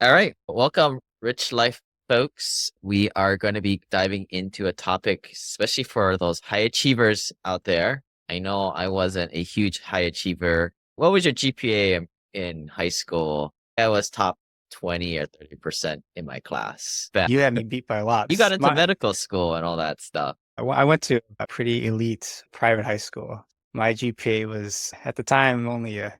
All right. Welcome, Rich Life folks. We are going to be diving into a topic, especially for those high achievers out there. I know I wasn't a huge high achiever. What was your GPA in high school? I was top 20 or 30% in my class. But You had me beat by a lot. you got into My, medical school and all that stuff. I went to a pretty elite private high school. My GPA was at the time only a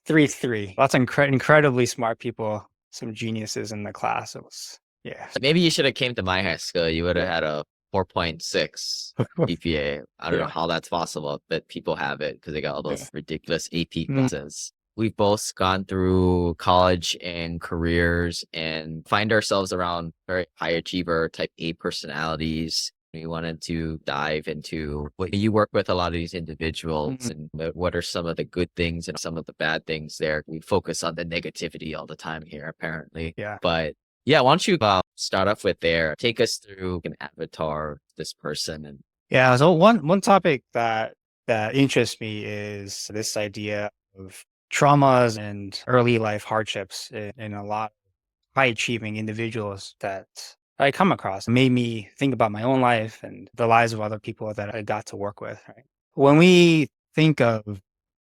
3.3. Lots of incredibly smart people, some geniuses in the class. It was, yeah, Maybe you should have came to my high school. You would have yeah, had a 4.6 GPA. I don't know yeah, how that's possible, but people have it because they got all yeah. those ridiculous AP Mm, classes. We've both gone through college and careers and find ourselves around very high achiever type A personalities. We wanted to dive into what you work with a lot of these individuals mm, and what are some of the good things and some of the bad things there. We focus on the negativity all the time here, apparently. yeah. But yeah, why don't you start off with there? Take us through an avatar, of this person, and Yeah, so one topic that interests me is this idea of traumas and early life hardships in a lot high achieving individuals that I come across. It made me think about my own life and the lives of other people that I got to work with. Right? When we think of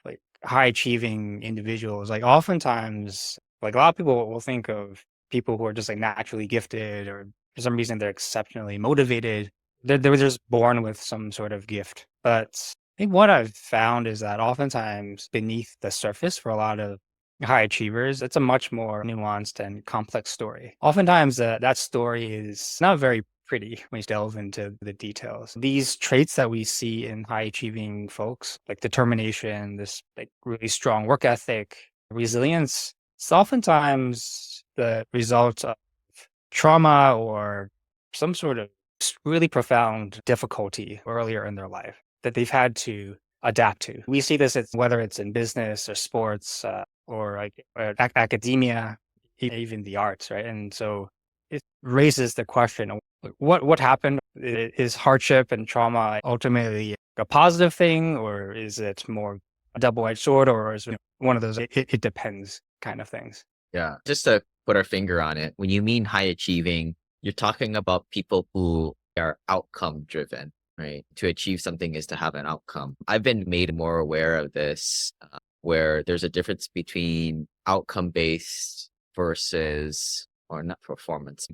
like high achieving individuals, like oftentimes, like a lot of people will think of people who are just like naturally gifted or for some reason they're exceptionally motivated. They're just born with some sort of gift. But I think what I've found is that oftentimes beneath the surface for a lot of high achievers, it's a much more nuanced and complex story. Oftentimes, that story is not very pretty when you delve into the details. These traits that we see in high achieving folks, like determination, this like really strong work ethic, resilience, it's oftentimes the result of trauma or some sort of really profound difficulty earlier in their life that they've had to adapt to. We see this whether it's in business or sports or like academia, even the arts, right? And so it raises the question of like, what happened? Is hardship and trauma ultimately a positive thing, or is it more a double-edged sword, or is it one of those it depends kind of things? yeah, just to put our finger on it. When you mean high achieving, you're talking about people who are outcome driven, right? To achieve something is to have an outcome. I've been made more aware of this, where there's a difference between outcome based versus, or not performance,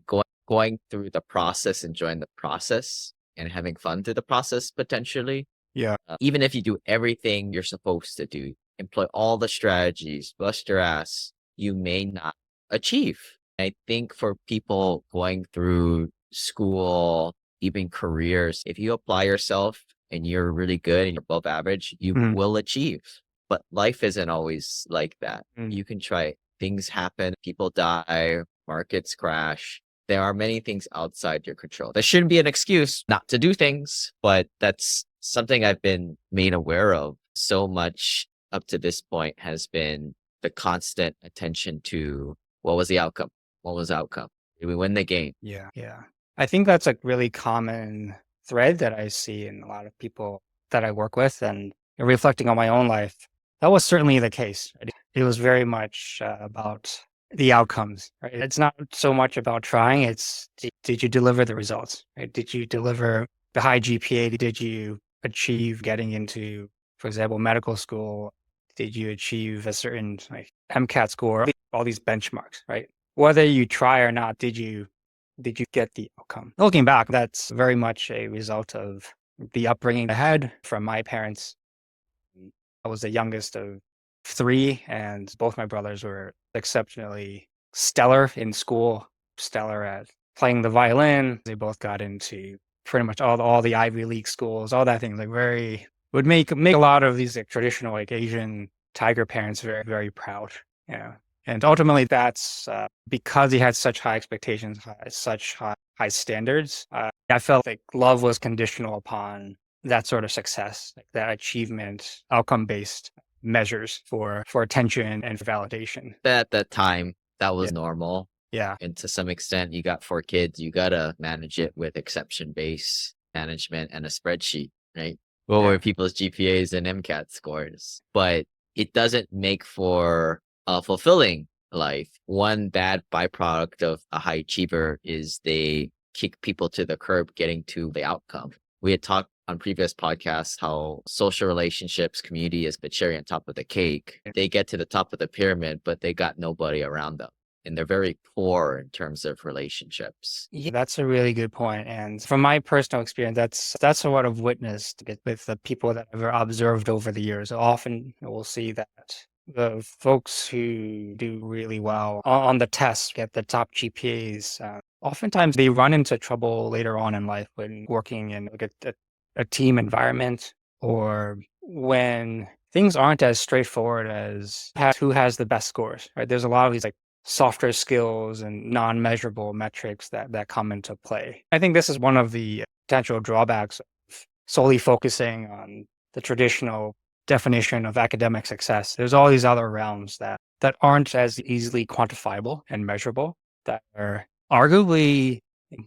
going through the process, enjoying the process and having fun through the process potentially. Yeah. Even if you do everything you're supposed to do, employ all the strategies, bust your ass, you may not achieve. I think for people going through school, even careers, if you apply yourself and you're really good and you're above average, you Mm, will achieve. But life isn't always like that. mm, You can try, things happen, people die, markets crash. There are many things outside your control. There shouldn't be an excuse not to do things, but that's something I've been made aware of so much up to this point has been the constant attention to what was the outcome? What was the outcome? Did we win the game? yeah. Yeah. I think that's a really common thread that I see in a lot of people that I work with and reflecting on my own life. That was certainly the case. Right? It was very much about the outcomes, right? It's not so much about trying, it's did you deliver the results, right? Did you deliver the high GPA? Did you achieve getting into, for example, medical school? Did you achieve a certain like MCAT score? All these benchmarks, right? Whether you try or not, did you get the outcome? Looking back, that's very much a result of the upbringing I had from my parents. I was the youngest of three, and both my brothers were exceptionally stellar in school, stellar at playing the violin. They both got into pretty much all the Ivy League schools, all that thing. Like very would make a lot of these like traditional like Asian tiger parents very very proud. Yeah, and ultimately that's because he had such high expectations, such high standards. I felt like love was conditional upon that sort of success, like that achievement, outcome based measures for attention and for validation. At that time, that Yeah. was normal. Yeah. And to some extent, you got four kids, you got to manage it with exception based management and a spreadsheet, right? What were Yeah. people's GPAs and MCAT scores? But it doesn't make for a fulfilling life. One bad byproduct of a high achiever is they kick people to the curb getting to the outcome. We had talked on previous podcasts how social relationships, community is the cherry on top of the cake. They get to the top of the pyramid, but they got nobody around them. And they're very poor in terms of relationships. Yeah, that's a really good point. And from my personal experience, that's what I've witnessed with the people that I've observed over the years. Often we'll see that the folks who do really well on the test, get the top GPAs, oftentimes they run into trouble later on in life when working in like a team environment or when things aren't as straightforward as who has the best scores, right? There's a lot of these like softer skills and non-measurable metrics that come into play. I think this is one of the potential drawbacks of solely focusing on the traditional definition of academic success. There's all these other realms that aren't as easily quantifiable and measurable that are arguably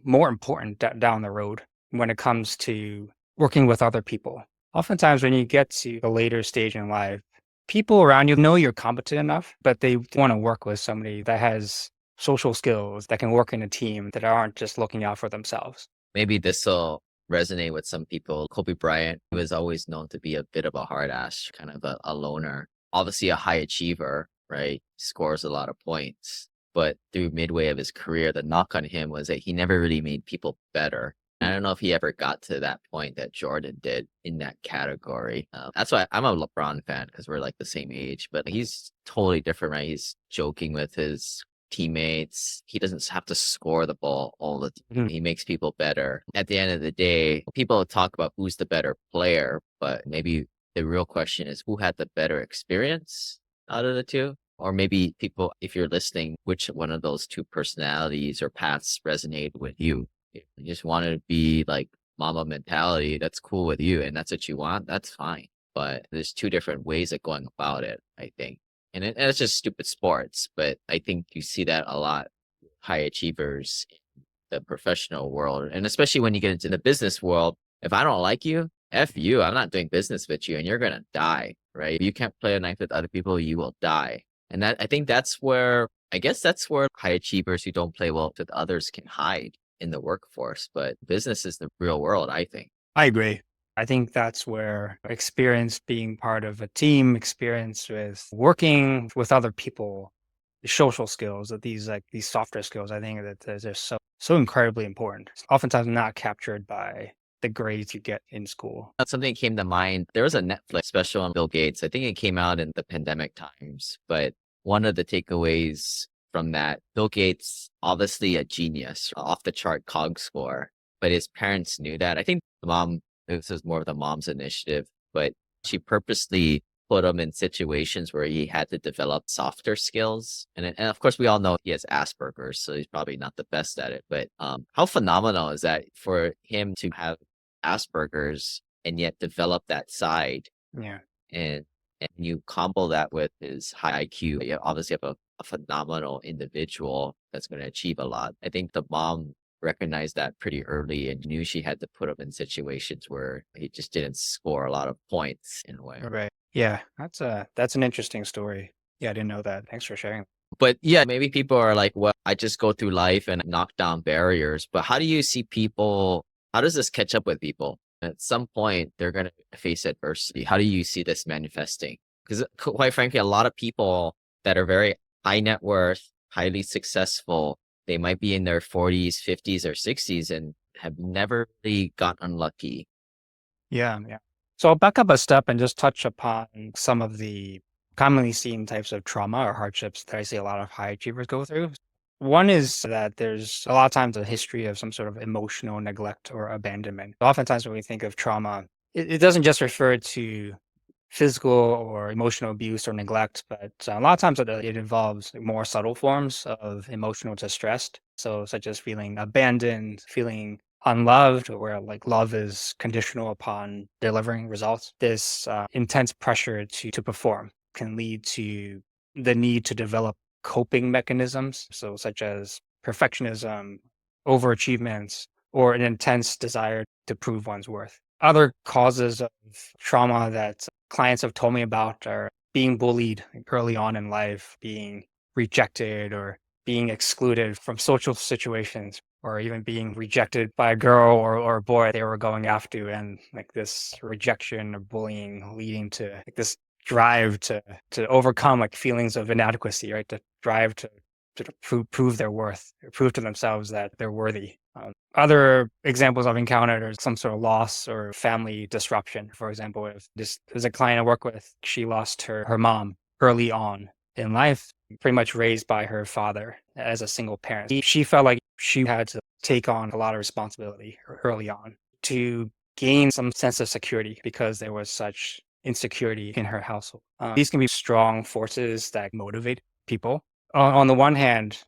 more important down the road when it comes to working with other people. Oftentimes, when you get to a later stage in life, people around you know you're competent enough, but they want to work with somebody that has social skills, that can work in a team, that aren't just looking out for themselves. Maybe this will resonate with some people. Kobe Bryant was always known to be a bit of a hard ass, kind of a loner. Obviously, a high achiever, right? Scores a lot of points. But through midway of his career, the knock on him was that he never really made people better. I don't know if he ever got to that point that Jordan did in that category. That's why I'm a LeBron fan because we're like the same age, but he's totally different, right? He's joking with his teammates. He doesn't have to score the ball all the time. Mhm. He makes people better. At the end of the day, people talk about who's the better player, but maybe the real question is who had the better experience out of the two? Or maybe people, if you're listening, which one of those two personalities or paths resonate with you? If you just want to be like mama mentality, that's cool with you and that's what you want, that's fine. But there's two different ways of going about it, I think. And it's just stupid sports, but I think you see that a lot, high achievers in the professional world. And especially when you get into the business world, if I don't like you, F you, I'm not doing business with you and you're going to die, right? If you can't play a knife with other people, you will die. And that, I think I guess that's where high achievers who don't play well with others can hide in the workforce. But business is the real world, I think. I agree. I think that's where experience being part of a team, experience with working with other people, the social skills, that these softer skills, I think that they're so incredibly important. Oftentimes not captured by the grades you get in school. Something came to mind. There was a Netflix special on Bill Gates. I think it came out in the pandemic times, but one of the takeaways from that, Bill Gates, obviously a genius, off the chart cog score, but his parents knew that. I think this was more of the mom's initiative, but she purposely put him in situations where he had to develop softer skills. And of course, we all know he has Asperger's, so he's probably not the best at it. But how phenomenal is that for him to have Asperger's and yet develop that side Yeah. and you combo that with his high IQ, you obviously have a phenomenal individual that's going to achieve a lot. I think the mom recognized that pretty early and knew she had to put him in situations where he just didn't score a lot of points in a way. Right. Yeah. That's an interesting story. Yeah, I didn't know that. Thanks for sharing. But yeah, maybe people are like, well, I just go through life and knock down barriers. But how do you see people? How does this catch up with people? At some point, they're going to face adversity. How do you see this manifesting? Because quite frankly, a lot of people that are very high net worth, highly successful, they might be in their 40s, 50s, or 60s and have never really got unlucky. Yeah, yeah. So I'll back up a step and just touch upon some of the commonly seen types of trauma or hardships that I see a lot of high achievers go through. One is that there's a lot of times a history of some sort of emotional neglect or abandonment. Oftentimes, when we think of trauma, it doesn't just refer to physical or emotional abuse or neglect, but a lot of times it involves more subtle forms of emotional distress. So, such as feeling abandoned, feeling unloved, where like love is conditional upon delivering results. This intense pressure to perform can lead to the need to develop coping mechanisms, so such as perfectionism, overachievements, or an intense desire to prove one's worth. Other causes of trauma that clients have told me about are being bullied early on in life, being rejected or being excluded from social situations or even being rejected by a girl or a boy they were going after, and like this rejection or bullying leading to like this drive to overcome like feelings of inadequacy, right? To drive to prove their worth, prove to themselves that they're worthy. Other examples I've encountered are some sort of loss or family disruption. For example, if this there's a client I work with, she lost her mom early on in life, pretty much raised by her father as a single parent. She felt like she had to take on a lot of responsibility early on to gain some sense of security because there was such insecurity in her household. These can be strong forces that motivate people. On the one hand,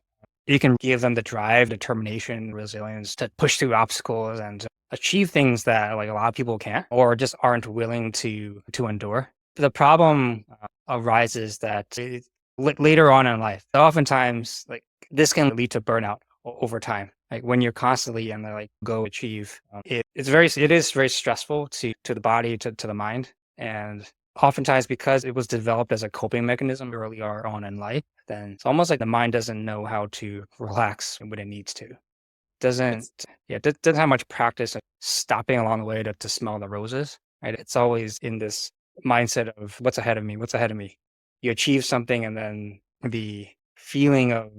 you can give them the drive, determination, resilience to push through obstacles and achieve things that like a lot of people can't or just aren't willing to endure. The problem arises that later on in life, oftentimes like this can lead to burnout over time. Like when you're constantly in the like go achieve, it is very stressful to the body, to the mind, and oftentimes because it was developed as a coping mechanism earlier on in life, then it's almost like the mind doesn't know how to relax when it needs to. Doesn't It's yeah, doesn't have much practice of stopping along the way to smell the roses. Right. It's always in this mindset of what's ahead of me, what's ahead of me. You achieve something and then the feeling of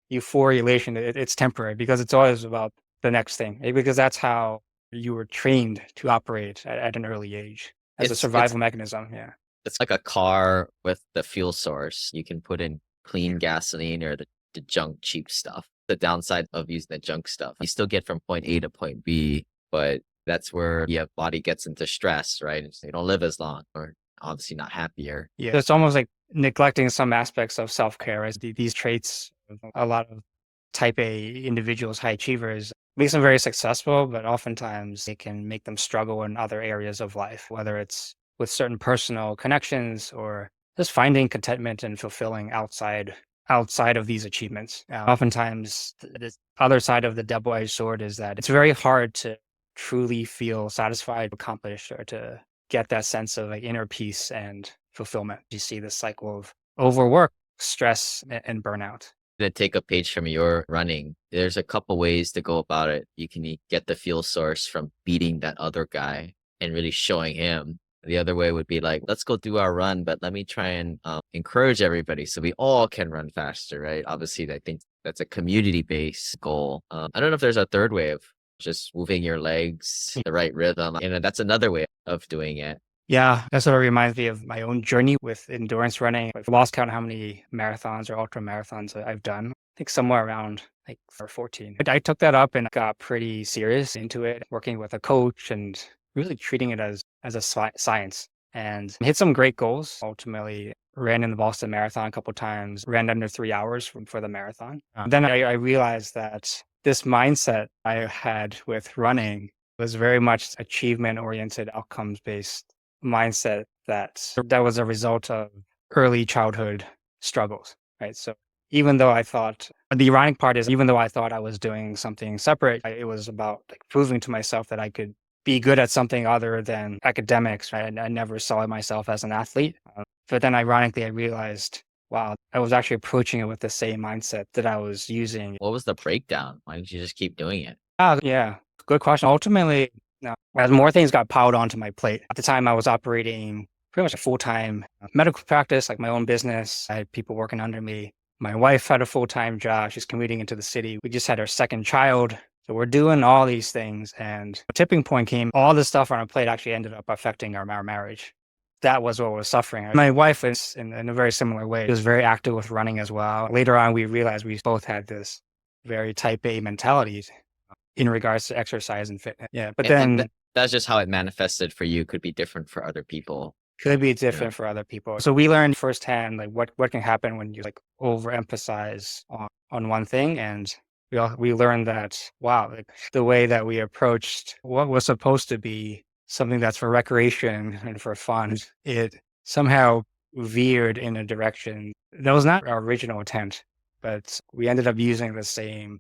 euphoria, elation, it's temporary because it's always about the next thing. Because that's how you were trained to operate at an early age as a it's survival mechanism. Yeah. it's like a car with the fuel source. You can put in clean gasoline or the junk cheap stuff. The downside of using the junk stuff, you still get from point A to point B, but that's where your body gets into stress, right? You don't live as long or obviously not happier. Yeah. It's almost like neglecting some aspects of self-care as these traits of a lot of type A individuals, high achievers, makes them very successful, but oftentimes it can make them struggle in other areas of life, whether it's with certain personal connections or just finding contentment and fulfilling outside of these achievements. Oftentimes, the other side of the double-edged sword is that it's very hard to truly feel satisfied, accomplished, or to get that sense of like inner peace and fulfillment. You see this cycle of overwork, stress, and burnout. To take a page from your running, there's a couple ways to go about it. You can get the fuel source from beating that other guy and really showing him. The other way would be like, let's go do our run, but let me try and encourage everybody so we all can run faster, right? Obviously, I think that's a community-based goal. I don't know if there's a third way of just moving your legs, the right rhythm. That's another way of doing it. Yeah, that sort of reminds me of my own journey with endurance running. I've lost count how many marathons or ultra marathons I've done. I think somewhere around like 14. But I took that up and got pretty serious into it, working with a coach and really treating it as a science and hit some great goals. Ultimately, ran in the Boston Marathon a couple times, ran under 3 hours for the marathon. Then I realized that this mindset I had with running was very much achievement oriented, outcomes based mindset that was a result of early childhood struggles, right? So even though I thought the ironic part is even though I thought I was doing something separate, it was about like proving to myself that I could be good at something other than academics, right? I never saw myself as an athlete. But then ironically, I realized, wow, I was actually approaching it with the same mindset that I was using. What was the breakdown? Why didn't you just keep doing it? Yeah, good question. Ultimately, no, as more things got piled onto my plate. At the time, I was operating pretty much a full-time medical practice, like my own business. I had people working under me. My wife had a full-time job. She's commuting into the city. We just had our second child. So we're doing all these things. And a tipping point came, all the stuff on our plate actually ended up affecting our marriage. That was what was suffering. My wife is in a very similar way. She was very active with running as well. Later on, we realized we both had this very type A mentality in regards to exercise and fitness. Yeah. But And then that's just how it manifested for you. Could be different for other people. could be You know, different for other people. So we learned firsthand like what can happen when you like overemphasize on one thing, and we learned that wow, like the way that we approached what was supposed to be something that's for recreation and for fun, it somehow veered in a direction that was not our original intent, but we ended up using the same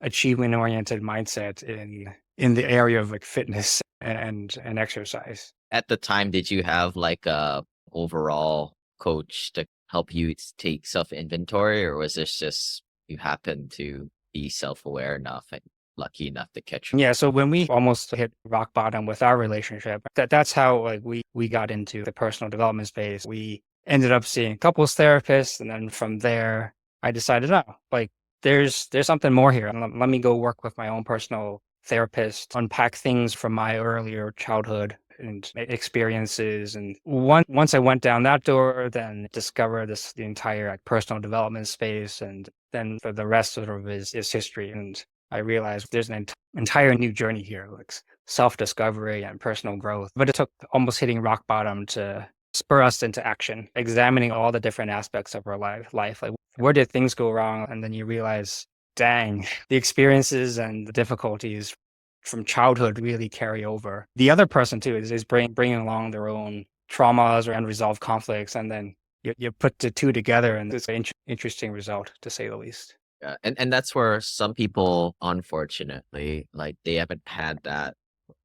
achievement oriented mindset in the area of like fitness and exercise. at the time, did you have like a overall coach to help you take self-inventory, or was this just you happen to be self-aware enough and lucky enough to catch? Yeah, so when we almost hit rock bottom with our relationship, that's how like we got into the personal development space. We ended up seeing couples therapists, and then from there, I decided, oh, like there's something more here. Let me go work with my own personal therapist, unpack things from my earlier childhood and experiences. And once I went down that door, then discovered the entire like personal development space, and then for the rest sort of is history. And I realized there's an entire new journey here, like self-discovery and personal growth. But it took almost hitting rock bottom to spur us into action, examining all the different aspects of our life. Like, where did things go wrong? And then you realize, dang, the experiences and the difficulties from childhood really carry over. The other person too is bringing along their own traumas or unresolved conflicts, and then you put the two together, and it's an interesting result, to say the least. Yeah, and that's where some people, unfortunately, like they haven't had that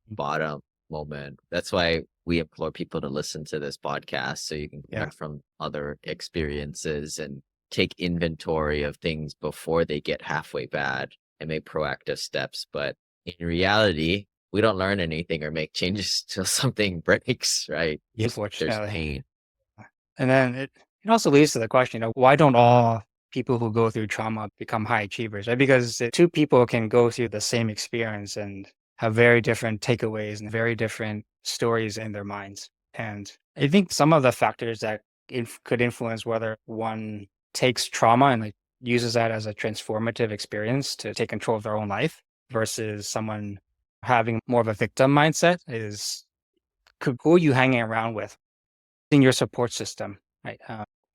bottom moment. That's why we implore people to listen to this podcast so you can Yeah. learn from other experiences and take inventory of things before they get halfway bad and make proactive steps. But in reality, we don't learn anything or make changes till something breaks, right? There's Unfortunately. pain. And then it also leads to the question of why don't all people who go through trauma become high achievers, right? Because two people can go through the same experience and have very different takeaways and very different stories in their minds. And I think some of the factors that could influence whether one takes trauma and like uses that as a transformative experience to take control of their own life versus someone having more of a victim mindset is who are you hanging around with in your support system, right?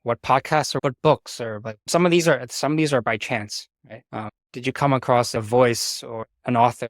What podcasts or what books or like some of these are by chance, right? Did you come across a voice or an author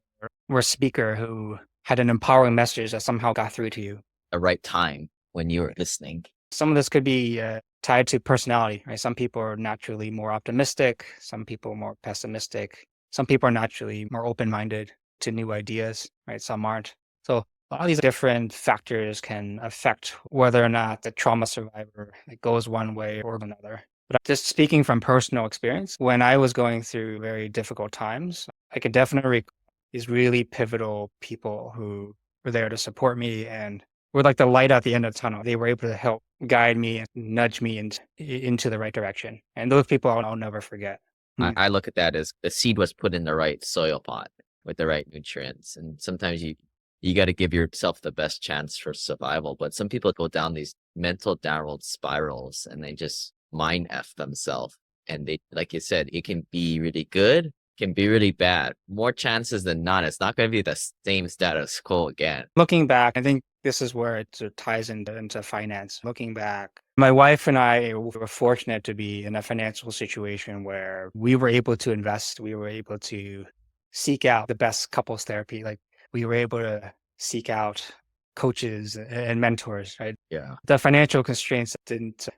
or a speaker who had an empowering message that somehow got through to you? The right time when you're listening. Some of this could be tied to personality, right? Some people are naturally more optimistic, some people more pessimistic, some people are naturally more open-minded to new ideas, right? Some aren't. So a lot of these different factors can affect whether or not the trauma survivor like, goes one way or another. But just speaking from personal experience, when I was going through very difficult times, I could definitely recall these really pivotal people who were there to support me and were like the light at the end of the tunnel. They were able to help guide me and nudge me into the right direction. And those people I'll never forget. I, Mm, I look at that as the seed was put in the right soil pot with the right nutrients. And sometimes you got to give yourself the best chance for survival. But some people go down these mental downward spirals and they just mind F themselves. And they, like you said, it can be really good, can be really bad. More chances than not, it's not going to be the same status quo again. Looking back, I think this is where it sort of ties into finance. Looking back, my wife and I were fortunate to be in a financial situation where we were able to invest. We were able to seek out the best couples therapy. Like we were able to seek out coaches and mentors, right? Yeah. The financial constraints didn't,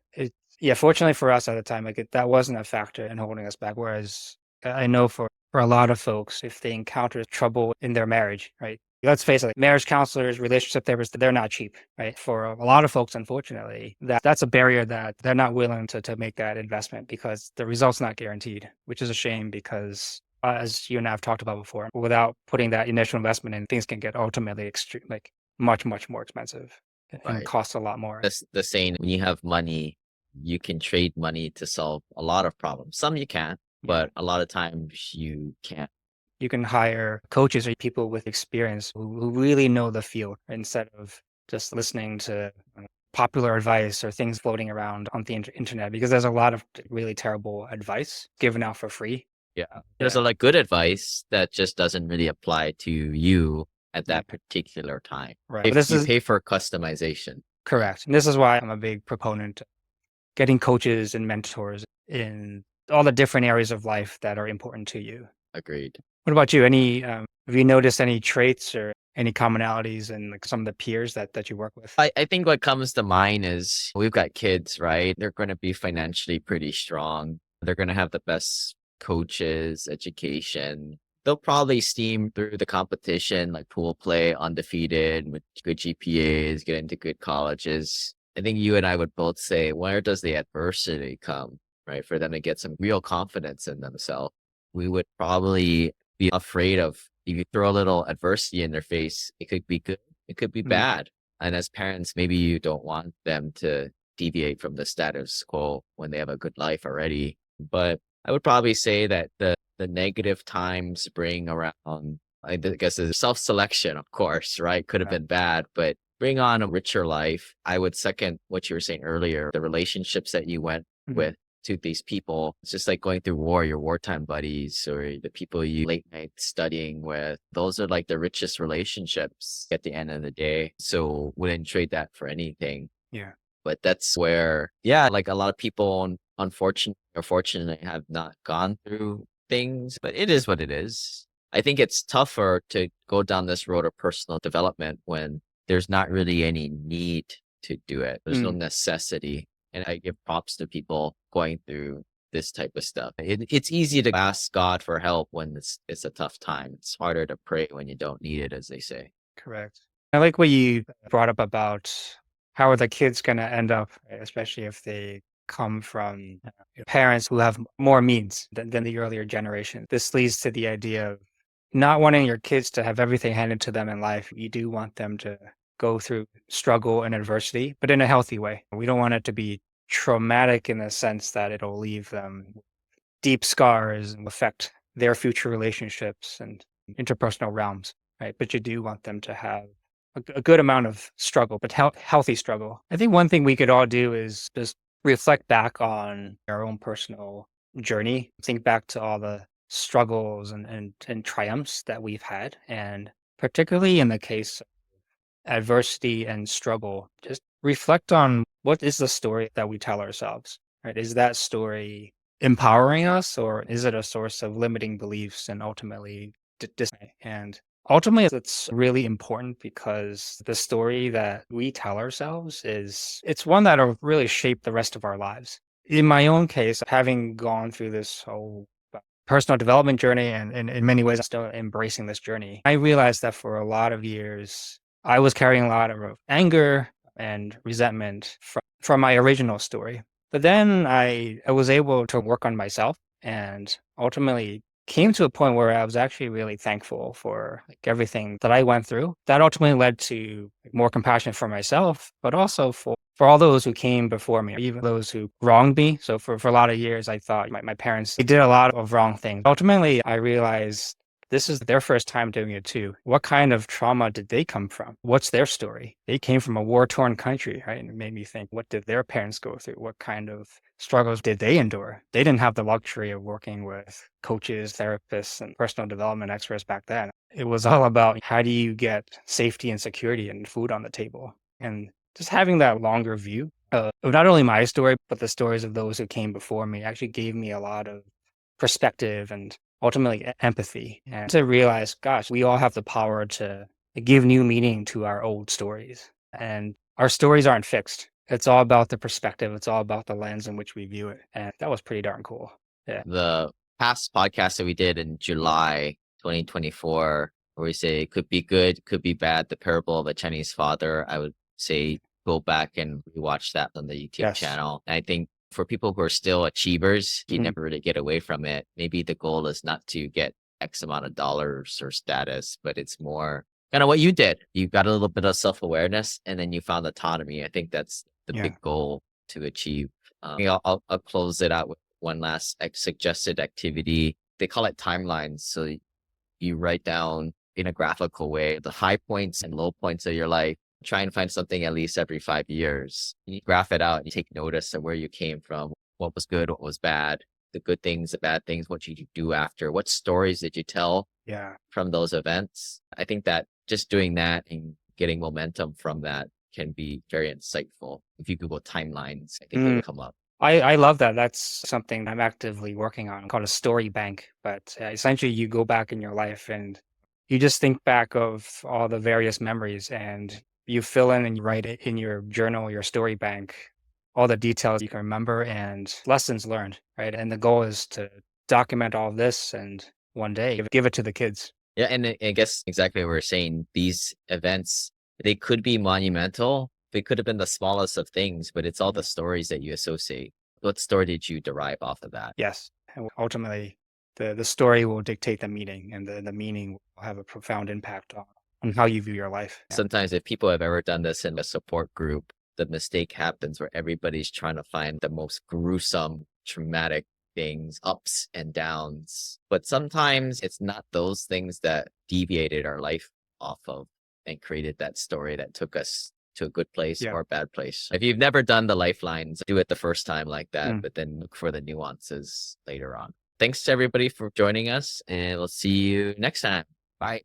yeah, fortunately for us at the time, like that wasn't a factor in holding us back. Whereas I know for a lot of folks, if they encounter trouble in their marriage, right? Let's face it, like marriage counselors, relationship therapists, they're not cheap, right? For a lot of folks, unfortunately, that's a barrier that they're not willing to make that investment because the result's not guaranteed, which is a shame because as you and I have talked about before, without putting that initial investment in, things can get ultimately extreme, like much, much more expensive and Right. cost a lot more. That's the saying, when you have money, you can trade money to solve a lot of problems. Some you can, Yeah. but a lot of times you can't. You can hire coaches or people with experience who really know the field instead of just listening to popular advice or things floating around on the internet because there's a lot of really terrible advice given out for free. Yeah. There's Yeah. a lot of good advice that just doesn't really apply to you at Yeah. that particular time. Right. But If this you is pay for customization. correct. And this is why I'm a big proponent of getting coaches and mentors in all the different areas of life that are important to you. Agreed. What about you? Have you noticed any traits or any commonalities in like some of the peers that you work with? I think what comes to mind is we've got kids, right? They're going to be financially pretty strong. They're going to have the best coaches, education. They'll probably steam through the competition like pool play, undefeated with good GPAs, get into good colleges. I think you and I would both say, where does the adversity come, right? For them to get some real confidence in themselves. We would probably be afraid of if you throw a little adversity in their face, it could be good, it could be Mm, bad. And as parents, maybe you don't want them to deviate from the status quo when they have a good life already. But I would probably say that the negative times bring around, I guess, it's self-selection, of course, right? Could have yeah. been bad, but bring on a richer life. I would second what you were saying earlier, the relationships that you went Mhm. with to these people. It's just like going through war, your wartime buddies or the people you late night studying with. Those are like the richest relationships at the end of the day. So wouldn't trade that for anything. Yeah. But that's where, yeah, like a lot of people, unfortunately or fortunately, have not gone through things, but it is what it is. I think it's tougher to go down this road of personal development when there's not really any need to do it. There's no Mm, necessity. And I give props to people going through this type of stuff. It's easy to ask God for help when it's a tough time. It's harder to pray when you don't need it, as they say. correct. I like what you brought up about how are the kids going to end up, especially if they come from parents who have more means than the earlier generation. This leads to the idea of not wanting your kids to have everything handed to them in life. You do want them to go through struggle and adversity, but in a healthy way. We don't want it to be traumatic in the sense that it'll leave them deep scars and affect their future relationships and interpersonal realms, right? But you do want them to have a good amount of struggle, but healthy struggle. I think one thing we could all do is just reflect back on our own personal journey, think back to all the struggles and triumphs that we've had. And particularly in the case adversity and struggle, just reflect on what is the story that we tell ourselves, right? Is that story empowering us or is it a source of limiting beliefs and ultimately and ultimately it's really important because the story that we tell ourselves is it's one that'll really shape the rest of our lives. In my own case, having gone through this whole personal development journey and in many ways I'm still embracing this journey. I realized that for a lot of years I was carrying a lot of anger and resentment from my original story. But then I was able to work on myself and ultimately came to a point where I was actually really thankful for like everything that I went through. That ultimately led to like, more compassion for myself, but also for all those who came before me, even those who wronged me. So for a lot of years, I thought my parents they did a lot of wrong things. Ultimately, I realized this is their first time doing it too. What kind of trauma did they come from? What's their story? They came from a war-torn country, right? And it made me think, what did their parents go through? What kind of struggles did they endure? They didn't have the luxury of working with coaches, therapists, and personal development experts back then. It was all about how do you get safety and security and food on the table? And just having that longer view of not only my story, but the stories of those who came before me actually gave me a lot of perspective and ultimately empathy. And to realize, gosh, we all have the power to give new meaning to our old stories. And our stories aren't fixed. It's all about the perspective. It's all about the lens in which we view it. And that was pretty darn cool. Yeah. The past podcast that we did in July 2024, where we say it could be good, could be bad, the parable of a Chinese father, I would say go back and rewatch that on the YouTube Yes. channel. And I think for people who are still achievers, you Mhm. never really get away from it. Maybe the goal is not to get X amount of dollars or status, but it's more kind of what you did. You got a little bit of self awareness and then you found autonomy. I think that's the Yeah. big goal to achieve. I'll close it out with one last suggested activity. They call it timelines. So you write down in a graphical way the high points and low points of your life. Try and find something at least every 5 years. You graph it out and you take notice of where you came from, what was good, what was bad, the good things, the bad things, what you do after, what stories did you tell Yeah. from those events. I think that just doing that and getting momentum from that can be very insightful. If you Google timelines, I think it Mm. will come up. I love that. That's something I'm actively working on called a story bank. But essentially, you go back in your life and you just think back of all the various memories and you fill in and you write it in your journal, your story bank, all the details you can remember and lessons learned, right? And the goal is to document all this and one day give it to the kids. Yeah, and I guess exactly what we're saying, these events, they could be monumental They could have been the smallest of things, but it's all the Yeah. stories that you associate. What story did you derive off of that? Yes. And ultimately, the story will dictate the meaning, and the meaning will have a profound impact on how you view your life. Yeah. Sometimes if people have ever done this in a support group, the mistake happens where everybody's trying to find the most gruesome, traumatic things, ups and downs. But sometimes it's not those things that deviated our life off of and created that story that took us to a good place Yeah. or a bad place. If you've never done the lifelines, do it the first time like that, Mm. but then look for the nuances later on. Thanks to everybody for joining us, and we'll see you next time. Bye.